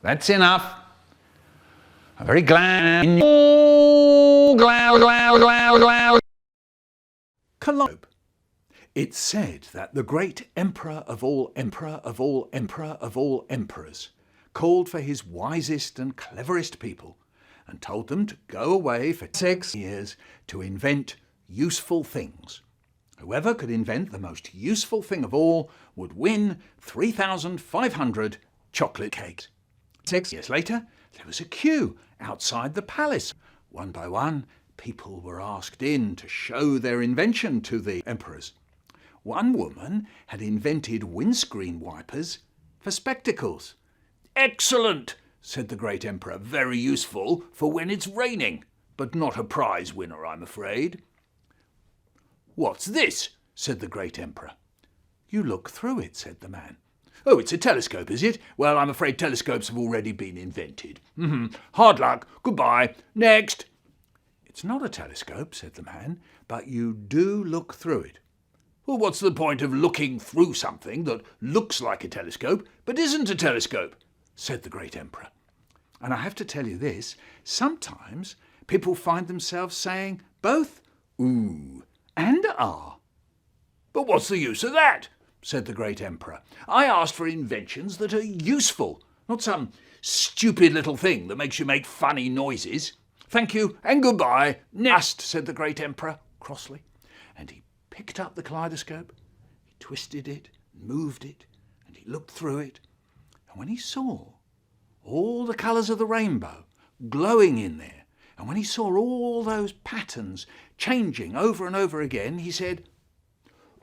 That's enough. I'm very glad. Oh, glad. Kaleidoscope. It's said that the great emperor of all emperors called for his wisest and cleverest people and told them to go away for 6 years to invent useful things. Whoever could invent the most useful thing of all would win 3,500 chocolate cakes. 6 years later, there was a queue outside the palace. One by one, people were asked in to show their invention to the emperors. One woman had invented windscreen wipers for spectacles. "Excellent," said the great emperor. "Very useful for when it's raining, but not a prize winner, I'm afraid." "What's this?" said the great emperor. "You look through it," said the man. "Oh, it's a telescope, is it? Well, I'm afraid telescopes have already been invented. Hard luck. Goodbye. Next." "It's not a telescope," said the man, "but you do look through it." "Well, what's the point of looking through something that looks like a telescope but isn't a telescope?" said the great emperor. And I have to tell you this, sometimes people find themselves saying both ooh and ah. "But what's the use of that?" said the great emperor. "I asked for inventions that are useful, not some stupid little thing that makes you make funny noises. Thank you and goodbye. Next," said the great emperor crossly, and he picked up the kaleidoscope, he twisted it, moved it, and he looked through it, and when he saw all the colours of the rainbow glowing in there, and when he saw all those patterns changing over and over again, he said,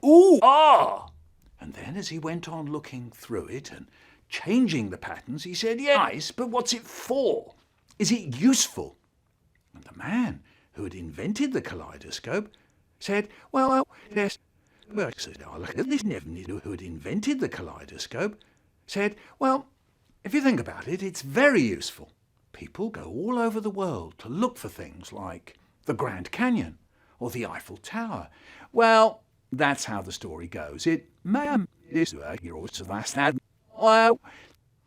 "Ooh, ah!" And then as he went on looking through it and changing the patterns, he said, "Yeah, nice, but what's it for? Is it useful?" And the man who had invented the kaleidoscope said, "Well, yes." Well, this never knew who had invented the kaleidoscope said, "Well, if you think about it, it's very useful. People go all over the world to look for things like the Grand Canyon or the Eiffel Tower. Well, that's how the story goes. It may is well,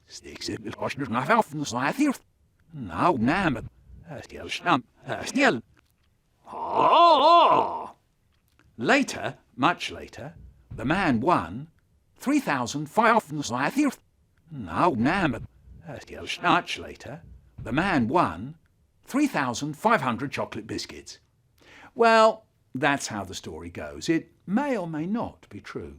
sticks it still. Later, much later, the man won 3,500. Much later, the man won 3,500 chocolate biscuits. Well, that's how the story goes. It may or may not be true.